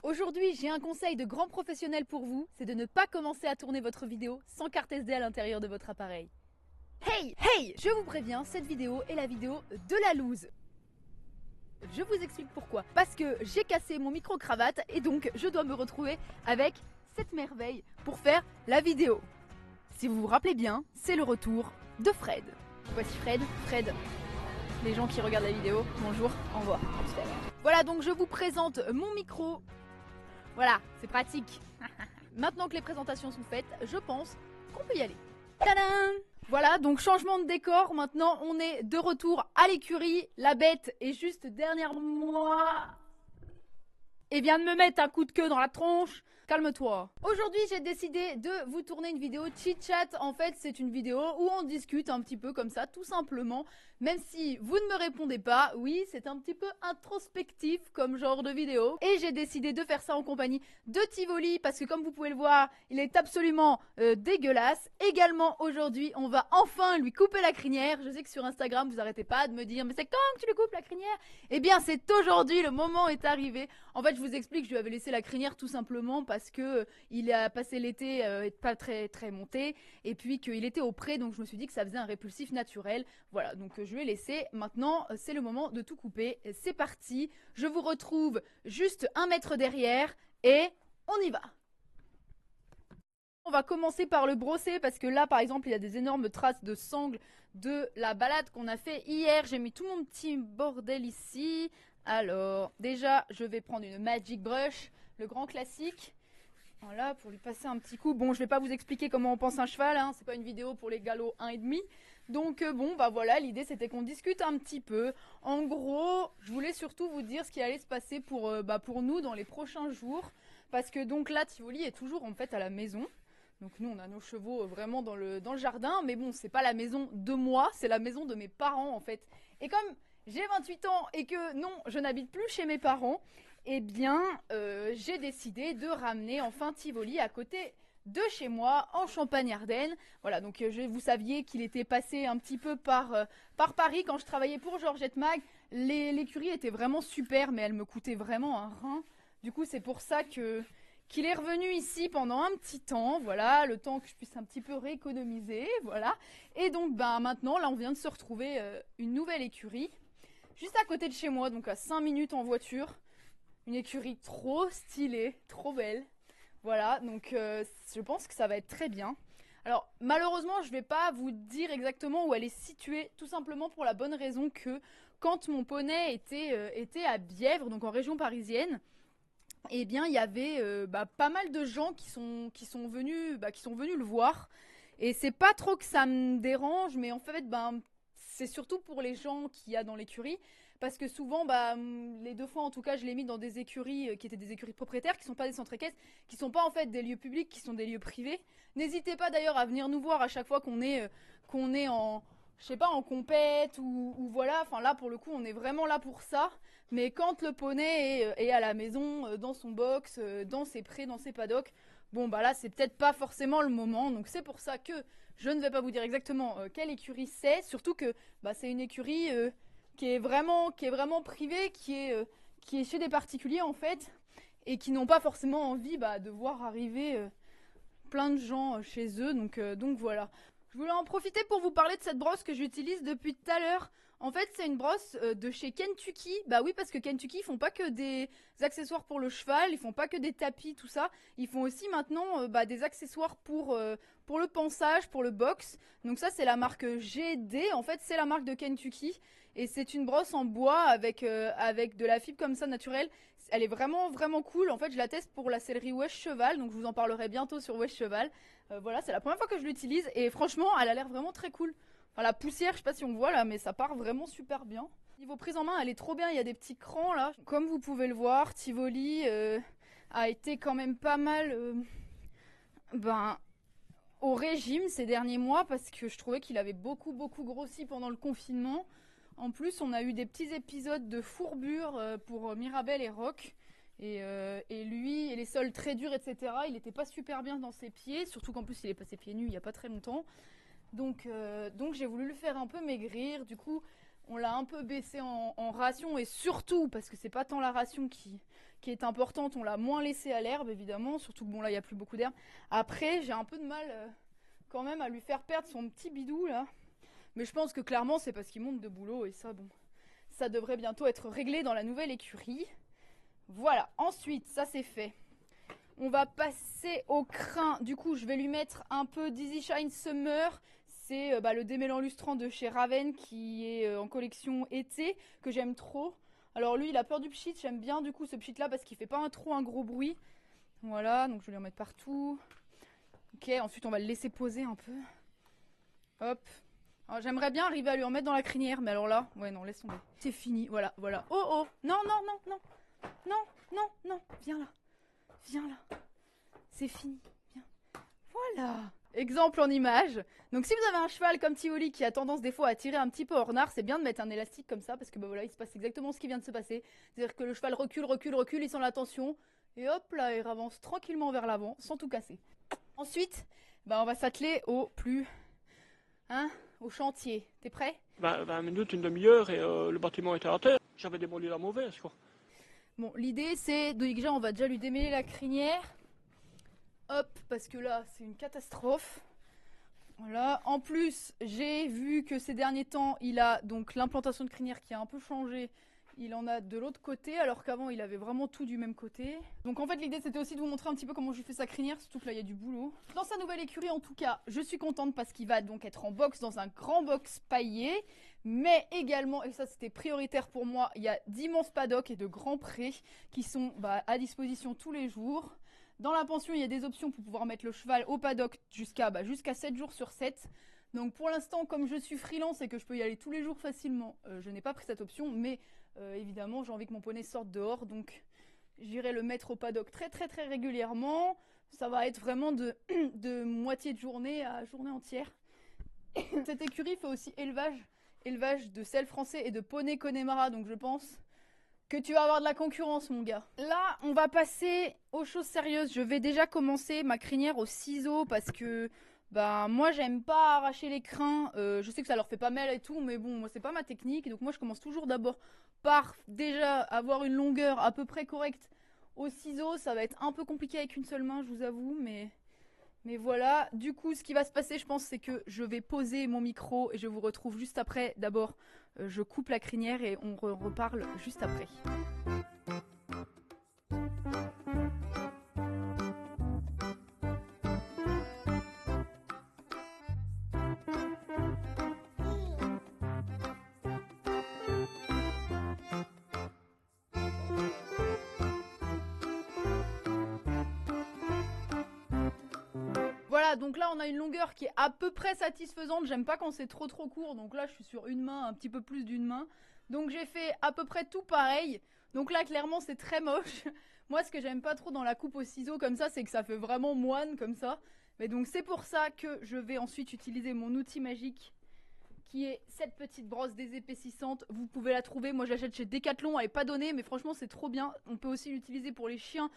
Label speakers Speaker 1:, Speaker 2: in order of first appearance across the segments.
Speaker 1: Aujourd'hui, j'ai un conseil de grand professionnel pour vous, c'est de ne pas commencer à tourner votre vidéo sans carte SD à l'intérieur de votre appareil. Hey, je vous préviens, cette vidéo est la vidéo de la loose. Je vous explique pourquoi. Parce que j'ai cassé mon micro-cravate et donc je dois me retrouver avec cette merveille pour faire la vidéo. Si vous vous rappelez bien, c'est le retour de Fred. Voici Fred, les gens qui regardent la vidéo, bonjour, au revoir, à tout à l'heure. Voilà, donc je vous présente mon micro. Voilà, c'est pratique. Maintenant que les présentations sont faites, je pense qu'on peut y aller. Tadam! Voilà, donc changement de décor. Maintenant, on est de retour à l'écurie. La bête est juste derrière moi et vient de me mettre un coup de queue dans la tronche. Calme-toi. Aujourd'hui, j'ai décidé de vous tourner une vidéo chit-chat. En fait, c'est une vidéo où on discute un petit peu comme ça, tout simplement. Même si vous ne me répondez pas, oui, c'est un petit peu introspectif comme genre de vidéo. Et j'ai décidé de faire ça en compagnie de Tivoli parce que comme vous pouvez le voir, il est absolument dégueulasse. Également, aujourd'hui, on va enfin lui couper la crinière. Je sais que sur Instagram, vous arrêtez pas de me dire « Mais c'est quand que tu lui coupes la crinière ?» Eh bien, c'est aujourd'hui, le moment est arrivé. En fait, je vous explique, je lui avais laissé la crinière tout simplement parce que il a passé l'été pas très monté et puis qu'il était au pré, donc je me suis dit que ça faisait un répulsif naturel. Voilà, donc je lui ai laissé. Maintenant, c'est le moment de tout couper. C'est parti. Je vous retrouve juste 1 mètre derrière et on y va. On va commencer par le brosser parce que là, par exemple, il y a des énormes traces de sangle de la balade qu'on a fait hier. J'ai mis tout mon petit bordel ici. Alors, déjà, je vais prendre une Magic Brush, le grand classique. Voilà, pour lui passer un petit coup. Bon, je vais pas vous expliquer comment on pense un cheval, hein. C'est pas une vidéo pour les galops 1,5. Donc bon, bah voilà, l'idée c'était qu'on discute un petit peu. En gros, je voulais surtout vous dire ce qui allait se passer pour nous dans les prochains jours. Parce que donc là, Tivoli est toujours en fait à la maison. Donc nous, on a nos chevaux vraiment dans le jardin. Mais bon, c'est pas la maison de moi, c'est la maison de mes parents en fait. Et comme j'ai 28 ans et que non, je n'habite plus chez mes parents, eh bien, j'ai décidé de ramener enfin Tivoli à côté de chez moi, en Champagne-Ardenne. Voilà, donc vous saviez qu'il était passé un petit peu par Paris quand je travaillais pour Georgette Mag. L'écurie était vraiment super, mais elle me coûtait vraiment un rein. Du coup, c'est pour ça qu'il est revenu ici pendant un petit temps, voilà, le temps que je puisse un petit peu rééconomiser, voilà. Et donc, maintenant, là, on vient de se retrouver une nouvelle écurie, juste à côté de chez moi, donc à 5 minutes en voiture. Une écurie trop stylée, trop belle. Voilà, donc je pense que ça va être très bien. Alors malheureusement, je ne vais pas vous dire exactement où elle est située, tout simplement pour la bonne raison que quand mon poney était à Bièvre, donc en région parisienne, eh bien il y avait pas mal de gens qui sont venus le voir. Et c'est pas trop que ça me dérange, mais en fait, c'est surtout pour les gens qu'il y a dans l'écurie. Parce que souvent, les 2 fois en tout cas, je l'ai mis dans des écuries qui étaient des écuries propriétaires, qui sont pas des centres équestres, qui sont pas en fait des lieux publics, qui sont des lieux privés. N'hésitez pas d'ailleurs à venir nous voir à chaque fois qu'on est en, je sais pas, en compète ou voilà. Enfin là, pour le coup, on est vraiment là pour ça. Mais quand le poney est à la maison, dans son box, dans ses prés, dans ses paddocks, bon là, c'est peut-être pas forcément le moment. Donc c'est pour ça que je ne vais pas vous dire exactement quelle écurie c'est. Surtout que c'est une écurie qui est vraiment privée, qui est chez des particuliers en fait, et qui n'ont pas forcément envie de voir arriver plein de gens chez eux. Donc voilà. Je voulais en profiter pour vous parler de cette brosse que j'utilise depuis tout à l'heure. En fait, c'est une brosse de chez Kentucky. Bah oui, parce que Kentucky, ils font pas que des accessoires pour le cheval, ils font pas que des tapis, tout ça. Ils font aussi maintenant des accessoires pour le pansage, pour le box. Donc ça, c'est la marque GD. En fait, c'est la marque de Kentucky. Et c'est une brosse en bois avec de la fibre comme ça naturelle. Elle est vraiment cool. En fait, je la teste pour la sellerie Wesh Cheval. Donc je vous en parlerai bientôt sur Wesh Cheval. Voilà, c'est la première fois que je l'utilise. Et franchement, elle a l'air vraiment très cool. Enfin, la poussière, je sais pas si on voit là, mais ça part vraiment super bien. Niveau prise en main, elle est trop bien. Il y a des petits crans là. Comme vous pouvez le voir, Tivoli a été quand même pas mal au régime ces derniers mois parce que je trouvais qu'il avait beaucoup grossi pendant le confinement. En plus, on a eu des petits épisodes de fourbure pour Mirabelle et Rock. Et lui, et les sols très durs, etc. Il n'était pas super bien dans ses pieds. Surtout qu'en plus, il est passé pieds nus il n'y a pas très longtemps. Donc j'ai voulu le faire un peu maigrir. Du coup, On l'a un peu baissé en ration et surtout, parce que c'est pas tant la ration qui est importante, on l'a moins laissé à l'herbe évidemment, surtout que bon là il n'y a plus beaucoup d'herbe. Après j'ai un peu de mal quand même à lui faire perdre son petit bidou là. Mais je pense que clairement c'est parce qu'il monte de boulot et ça bon, ça devrait bientôt être réglé dans la nouvelle écurie. Voilà, ensuite ça c'est fait. On va passer au crin. Du coup, je vais lui mettre un peu d'Easy Shine Summer. C'est le démêlant lustrant de chez Raven qui est en collection été, que j'aime trop. Alors lui, il a peur du pchit. J'aime bien du coup ce pchit là parce qu'il fait pas trop un gros bruit. Voilà, donc je vais lui en mettre partout. Ok, ensuite on va le laisser poser un peu. Hop. J'aimerais bien arriver à lui en mettre dans la crinière, mais alors là, ouais non, laisse tomber. C'est fini, voilà, voilà. Oh oh, non, non, non, non, non, non, non, viens là. Viens là. C'est fini. Viens. Voilà. Exemple en image. Donc si vous avez un cheval comme Tivoli qui a tendance des fois à tirer un petit peu hors nard, c'est bien de mettre un élastique comme ça parce que voilà, il se passe exactement ce qui vient de se passer. C'est-à-dire que le cheval recule, recule, recule, il sent la tension et hop là, il avance tranquillement vers l'avant sans tout casser. Ensuite, on va s'atteler au chantier. T'es prêt?
Speaker 2: 20 minutes, une demi-heure et le bâtiment était à terre. J'avais démoli la mauvaise quoi.
Speaker 1: Bon, l'idée c'est déjà on va déjà lui démêler la crinière. Hop, parce que là c'est une catastrophe. Voilà, en plus j'ai vu que ces derniers temps il a donc l'implantation de crinière qui a un peu changé. Il en a de l'autre côté alors qu'avant il avait vraiment tout du même côté. Donc en fait l'idée c'était aussi de vous montrer un petit peu comment je fais sa crinière, surtout que là il y a du boulot. Dans sa nouvelle écurie en tout cas, je suis contente parce qu'il va donc être en box dans un grand box paillé. Mais également, et ça c'était prioritaire pour moi, il y a d'immenses paddocks et de grands prés qui sont à disposition tous les jours. Dans la pension, il y a des options pour pouvoir mettre le cheval au paddock jusqu'à 7 jours sur 7. Donc pour l'instant, comme je suis freelance et que je peux y aller tous les jours facilement, je n'ai pas pris cette option. Mais évidemment, j'ai envie que mon poney sorte dehors. Donc j'irai le mettre au paddock très très très régulièrement. Ça va être vraiment de moitié de journée à journée entière. Cette écurie fait aussi élevage de sel français et de poney Connemara. Donc je pense que tu vas avoir de la concurrence mon gars. Là on va passer aux choses sérieuses. Je vais déjà commencer ma crinière au ciseau parce que moi j'aime pas arracher les crins. Je sais que ça leur fait pas mal et tout, mais bon moi c'est pas ma technique. Donc moi je commence toujours d'abord par déjà avoir une longueur à peu près correcte au ciseau. Ça va être un peu compliqué avec une seule main je vous avoue, mais voilà, du coup ce qui va se passer je pense c'est que je vais poser mon micro et je vous retrouve juste après. D'abord je coupe la crinière et on reparle juste après. Voilà, donc là on a une longueur qui est à peu près satisfaisante. J'aime pas quand c'est trop court, donc là je suis sur une main, un petit peu plus d'une main. Donc j'ai fait à peu près tout pareil. Donc là clairement c'est très moche. Moi ce que j'aime pas trop dans la coupe au ciseau comme ça, c'est que ça fait vraiment moine comme ça. Mais donc c'est pour ça que je vais ensuite utiliser mon outil magique qui est cette petite brosse désépaississante. Vous pouvez la trouver, moi j'achète chez Decathlon, elle est pas donnée mais franchement c'est trop bien. On peut aussi l'utiliser pour les chiens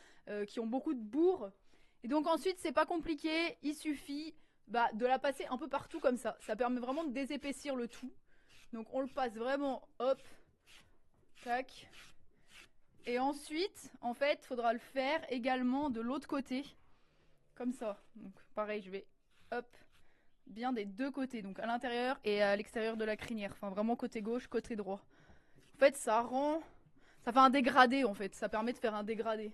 Speaker 1: qui ont beaucoup de bourre. Et donc ensuite c'est pas compliqué, il suffit de la passer un peu partout comme ça. Ça permet vraiment de désépaissir le tout. Donc on le passe vraiment, hop, tac. Et ensuite, en fait, faudra le faire également de l'autre côté, comme ça. Donc pareil, je vais, hop, bien des deux côtés, donc à l'intérieur et à l'extérieur de la crinière. Enfin vraiment côté gauche, côté droit. En fait ça fait un dégradé en fait, ça permet de faire un dégradé.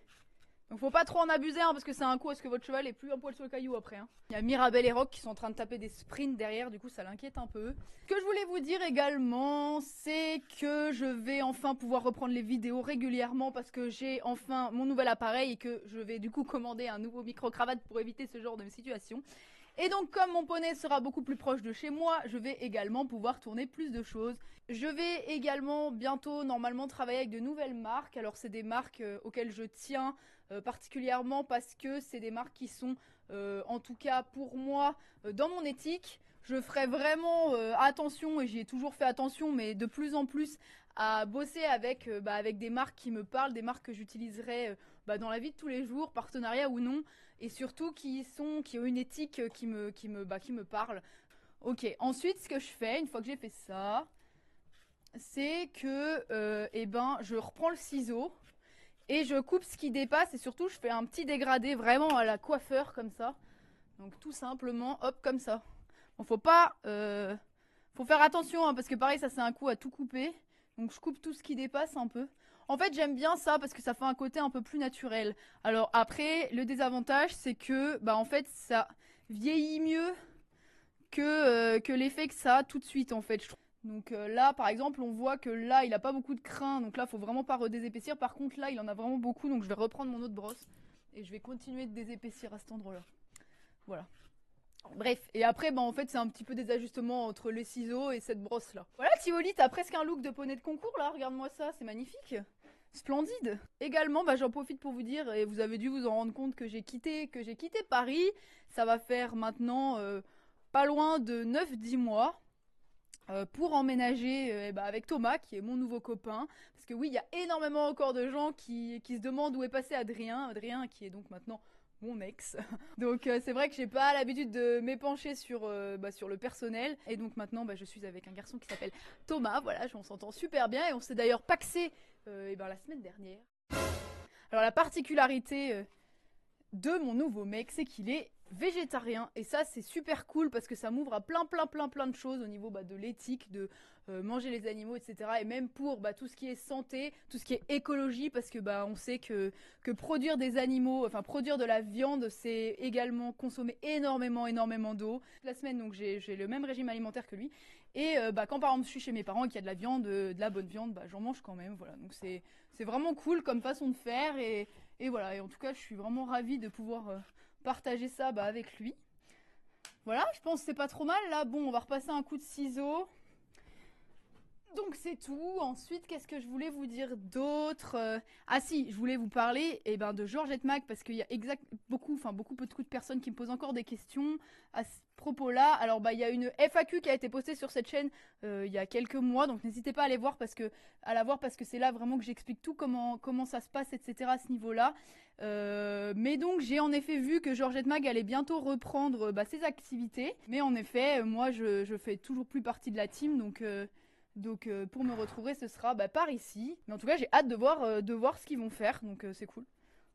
Speaker 1: Donc faut pas trop en abuser parce que c'est un coup à ce que votre cheval ait plus un poil sur le caillou après. Il y a Mirabelle et Rock qui sont en train de taper des sprints derrière, du coup ça l'inquiète un peu. Ce que je voulais vous dire également, c'est que je vais enfin pouvoir reprendre les vidéos régulièrement parce que j'ai enfin mon nouvel appareil et que je vais du coup commander un nouveau micro-cravate pour éviter ce genre de situation. Et donc comme mon poney sera beaucoup plus proche de chez moi, je vais également pouvoir tourner plus de choses. Je vais également bientôt normalement travailler avec de nouvelles marques. Alors c'est des marques auxquelles je tiens particulièrement parce que c'est des marques qui sont en tout cas pour moi dans mon éthique. Je ferai vraiment attention et j'y ai toujours fait attention mais de plus en plus à bosser avec des marques qui me parlent, des marques que j'utiliserai dans la vie de tous les jours, partenariat ou non, et surtout qui ont une éthique qui me parle. Ok, ensuite ce que je fais, une fois que j'ai fait ça, c'est que eh ben, je reprends le ciseau et je coupe ce qui dépasse et surtout je fais un petit dégradé vraiment à la coiffeur comme ça. Donc tout simplement, hop, comme ça. Bon, faut pas... faut faire attention hein, parce que pareil, ça c'est un coup à tout couper. Donc je coupe tout ce qui dépasse un peu. En fait, j'aime bien ça parce que ça fait un côté un peu plus naturel. Alors après, le désavantage, c'est que bah en fait, ça vieillit mieux que l'effet que ça a tout de suite en fait. Donc là, par exemple, on voit que là, il a pas beaucoup de crin. Donc là, faut vraiment pas redésépaissir. Par contre, là, il en a vraiment beaucoup. Donc je vais reprendre mon autre brosse et je vais continuer de désépaissir à cet endroit-là. Voilà. Bref, et après, bah, en fait, c'est un petit peu des ajustements entre les ciseaux et cette brosse-là. Voilà, Tivoli, t'as presque un look de poney de concours, là. Regarde-moi ça, c'est magnifique. Splendide. Également, bah, j'en profite pour vous dire, et vous avez dû vous en rendre compte que j'ai quitté Paris. Ça va faire maintenant pas loin de 9-10 mois. Pour emménager bah, avec Thomas, qui est mon nouveau copain. Parce que oui, il y a énormément encore de gens qui se demandent où est passé Adrien. Adrien, qui est donc maintenant mon ex. Donc c'est vrai que j'ai pas l'habitude de m'épancher sur le personnel. Et donc maintenant, bah, je suis avec un garçon qui s'appelle Thomas. Voilà, on s'entend super bien. Et on s'est d'ailleurs paxé la semaine dernière. Alors la particularité de mon nouveau mec, c'est qu'il est végétarien et ça c'est super cool parce que ça m'ouvre à plein de choses au niveau de l'éthique, de manger les animaux, etc. Et même pour tout ce qui est santé, tout ce qui est écologie, parce que on sait que produire des animaux, enfin produire de la viande, c'est également consommer énormément d'eau. La semaine, donc j'ai le même régime alimentaire que lui. Et quand par exemple je suis chez mes parents et qu'il y a de la viande, de la bonne viande, j'en mange quand même. Voilà, donc c'est vraiment cool comme façon de faire et voilà. Et en tout cas, je suis vraiment ravie de pouvoir partager ça avec lui. Voilà, je pense que c'est pas trop mal. Là, bon, on va repasser un coup de ciseau. Donc c'est tout. Ensuite, qu'est-ce que je voulais vous dire d'autre Ah si, je voulais vous parler de Georgette Mac parce qu'il y a beaucoup de personnes qui me posent encore des questions à ce propos-là. Alors il y a une FAQ qui a été postée sur cette chaîne il y a quelques mois, donc n'hésitez pas à la voir parce que c'est là vraiment que j'explique tout comment ça se passe, etc. à ce niveau-là. Mais donc j'ai en effet vu que Georgette Mag allait bientôt reprendre ses activités. Mais en effet, moi je fais toujours plus partie de la team, donc pour me retrouver, ce sera par ici. Mais en tout cas, j'ai hâte de voir ce qu'ils vont faire, donc c'est cool.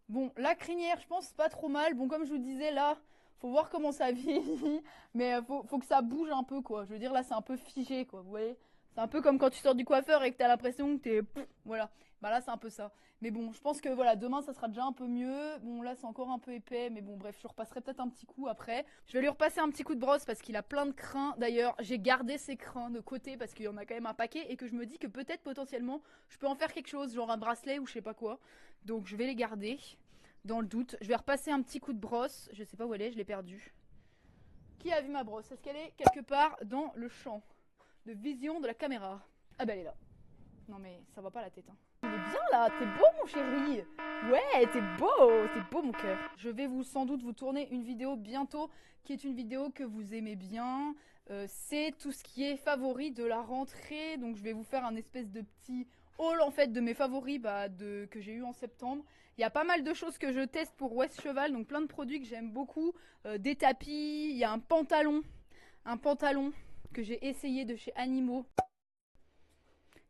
Speaker 1: Bon, la crinière, je pense pas trop mal. Bon, comme je vous disais, là, faut voir comment ça vieillit. Mais faut que ça bouge un peu, quoi. Je veux dire, là, c'est un peu figé, quoi. Vous voyez ? C'est un peu comme quand tu sors du coiffeur et que t'as l'impression que t'es... Voilà. Là, c'est un peu ça. Mais bon, je pense que voilà, demain, ça sera déjà un peu mieux. Bon, là, c'est encore un peu épais. Mais bon, bref, je repasserai peut-être un petit coup après. Je vais lui repasser un petit coup de brosse parce qu'il a plein de crins. D'ailleurs, j'ai gardé ses crins de côté parce qu'il y en a quand même un paquet. Et que je me dis que peut-être, potentiellement, je peux en faire quelque chose, genre un bracelet ou je sais pas quoi. Donc, je vais les garder. Dans le doute, je vais repasser un petit coup de brosse. Je sais pas où elle est, je l'ai perdue. Qui a vu ma brosse? Est-ce qu'elle est quelque part dans le champ de vision de la caméra? Ah bah elle est là. Non mais ça va pas la tête. Hein. Il est bien là, t'es beau mon chéri. Ouais, t'es beau mon cœur. Je vais sans doute vous tourner une vidéo bientôt qui est une vidéo que vous aimez bien. C'est tout ce qui est favori de la rentrée. Donc je vais vous faire un espèce de petit haul en fait de mes favoris que j'ai eu en septembre. Il y a pas mal de choses que je teste pour West Cheval, donc plein de produits que j'aime beaucoup. Des tapis, il y a un pantalon que j'ai essayé de chez Animaux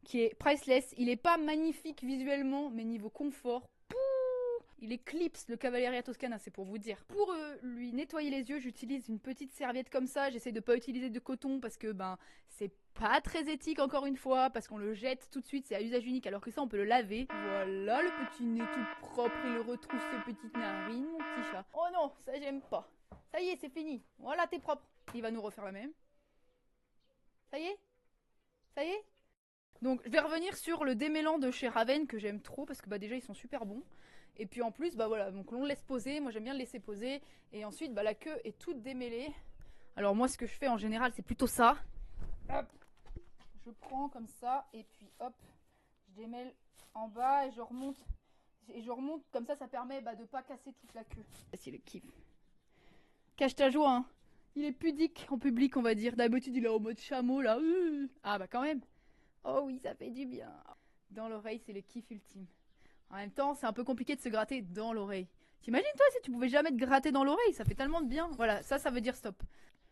Speaker 1: qui est priceless. Il est pas magnifique visuellement, mais niveau confort, il éclipse le Cavalleria Toscana, c'est pour vous dire. Pour lui nettoyer les yeux, j'utilise une petite serviette comme ça. J'essaie de pas utiliser de coton parce que c'est pas très éthique encore une fois, parce qu'on le jette tout de suite, c'est à usage unique, alors que ça on peut le laver. Voilà le petit nez tout propre, il retrousse ses petites narines, mon petit chat. Oh non, ça j'aime pas. Ça y est, c'est fini. Voilà, t'es propre. Il va nous refaire la même. Ça y est? Ça y est? Donc je vais revenir sur le démêlant de chez Raven que j'aime trop parce que déjà ils sont super bons. Et puis en plus voilà, donc on le laisse poser, moi j'aime bien le laisser poser. Et ensuite la queue est toute démêlée. Alors moi ce que je fais en général c'est plutôt ça. Hop, je prends comme ça et puis hop, je démêle en bas et je remonte. Et je remonte comme ça permet de pas casser toute la queue. C'est le kiff. Cache ta joie hein. Il est pudique en public on va dire. D'habitude il est en mode chameau là. Ah quand même. Oh oui, ça fait du bien. Dans l'oreille, c'est le kiff ultime. En même temps, c'est un peu compliqué de se gratter dans l'oreille. T'imagines toi si tu pouvais jamais te gratter dans l'oreille, ça fait tellement de bien. Voilà, ça veut dire stop.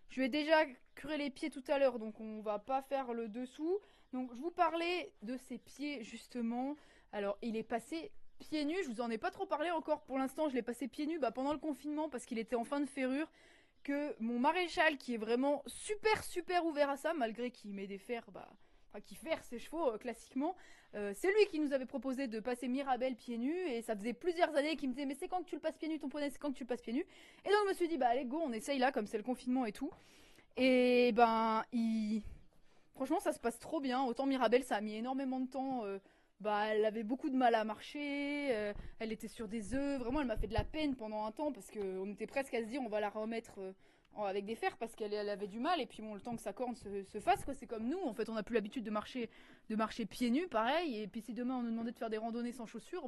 Speaker 1: Je lui ai déjà curé les pieds tout à l'heure, donc on va pas faire le dessous. Donc je vous parlais de ses pieds justement. Alors il est passé pieds nus, je vous en ai pas trop parlé encore pour l'instant, je l'ai passé pieds nus pendant le confinement parce qu'il était en fin de ferrure. Que mon maréchal qui est vraiment super ouvert à ça, malgré qu'il met des fers, qui ferre ses chevaux classiquement, c'est lui qui nous avait proposé de passer Mirabelle pieds nus et ça faisait plusieurs années qu'il me disait mais c'est quand que tu le passes pieds nus ton poney, c'est quand que tu le passes pieds nus. Et donc je me suis dit allez go on essaye là comme c'est le confinement et tout. Et franchement ça se passe trop bien, autant Mirabelle ça a mis énormément de temps, elle avait beaucoup de mal à marcher, elle était sur des œufs, vraiment elle m'a fait de la peine pendant un temps parce qu'on était presque à se dire on va la remettre avec des fers parce qu'elle avait du mal et puis bon le temps que sa corne se fasse quoi, c'est comme nous en fait on n'a plus l'habitude de marcher pieds nus pareil et puis si demain on nous demandait de faire des randonnées sans chaussures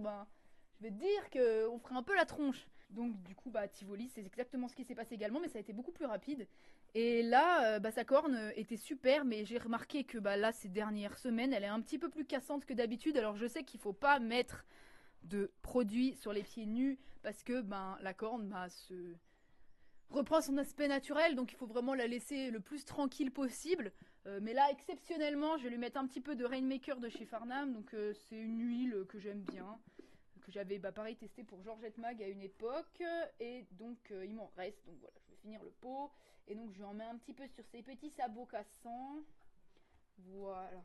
Speaker 1: je vais te dire qu'on ferait un peu la tronche. Donc du coup Tivoli c'est exactement ce qui s'est passé également mais ça a été beaucoup plus rapide et là sa corne était super mais j'ai remarqué que là ces dernières semaines elle est un petit peu plus cassante que d'habitude. Alors je sais qu'il faut pas mettre de produits sur les pieds nus parce que la corne se reprend son aspect naturel donc il faut vraiment la laisser le plus tranquille possible. Mais là exceptionnellement je vais lui mettre un petit peu de Rainmaker de chez Farnham donc c'est une huile que j'aime bien que j'avais pareil testé pour Georgette Mag à une époque et donc il m'en reste donc voilà je vais finir le pot et donc je lui en mets un petit peu sur ses petits sabots cassants. Voilà.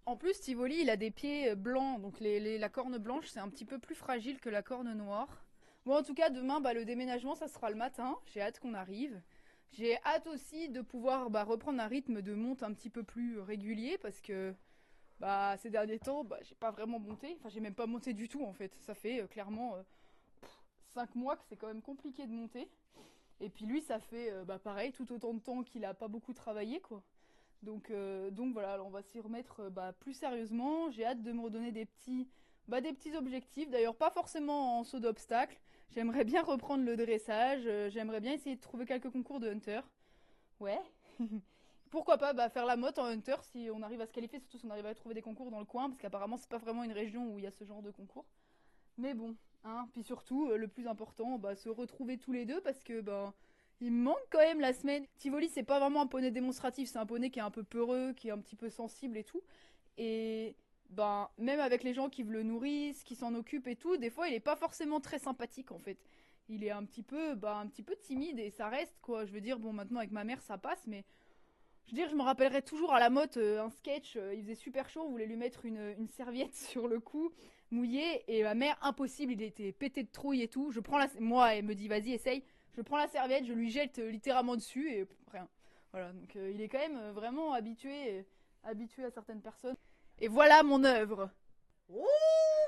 Speaker 1: En plus Tivoli il a des pieds blancs donc la corne blanche c'est un petit peu plus fragile que la corne noire. Bon en tout cas demain le déménagement ça sera le matin, j'ai hâte qu'on arrive. J'ai hâte aussi de pouvoir reprendre un rythme de monte un petit peu plus régulier parce que ces derniers temps j'ai pas vraiment monté, enfin j'ai même pas monté du tout en fait. Ça fait clairement 5 mois que c'est quand même compliqué de monter. Et puis lui ça fait pareil tout autant de temps qu'il a pas beaucoup travaillé quoi. Donc voilà, alors on va s'y remettre plus sérieusement. J'ai hâte de me redonner des petits objectifs, d'ailleurs pas forcément en saut d'obstacle. J'aimerais bien reprendre le dressage, j'aimerais bien essayer de trouver quelques concours de hunter. Ouais. Pourquoi pas faire la motte en hunter si on arrive à se qualifier, surtout si on arrive à trouver des concours dans le coin, parce qu'apparemment c'est pas vraiment une région où il y a ce genre de concours. Mais bon, puis surtout, le plus important, se retrouver tous les deux, parce que il me manque quand même la semaine. Tivoli c'est pas vraiment un poney démonstratif, c'est un poney qui est un peu peureux, qui est un petit peu sensible et tout. Et même avec les gens qui le nourrissent, qui s'en occupent et tout, des fois il est pas forcément très sympathique en fait. Il est un petit peu timide et ça reste quoi. Je veux dire maintenant avec ma mère ça passe mais je veux dire je me rappellerai toujours à la motte un sketch, il faisait super chaud, on voulait lui mettre une serviette sur le cou mouillée et ma mère impossible, il était pété de trouille et tout. Moi elle me dit vas-y essaye, je prends la serviette, je lui jette littéralement dessus et rien. Voilà donc il est quand même vraiment habitué à certaines personnes. Et voilà mon œuvre.
Speaker 3: Oh,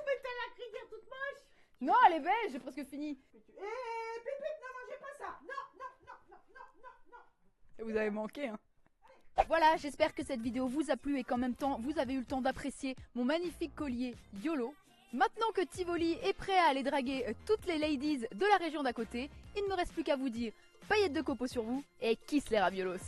Speaker 3: mais t'as la crinière toute moche.
Speaker 1: Non, elle est belle, j'ai presque fini.
Speaker 3: Pépite, ne mangez pas ça. Non.
Speaker 1: Et vous avez manqué, hein. Voilà, j'espère que cette vidéo vous a plu et qu'en même temps, vous avez eu le temps d'apprécier mon magnifique collier YOLO. Maintenant que Tivoli est prêt à aller draguer toutes les ladies de la région d'à côté, il ne me reste plus qu'à vous dire paillettes de copeaux sur vous et kiss les raviolos.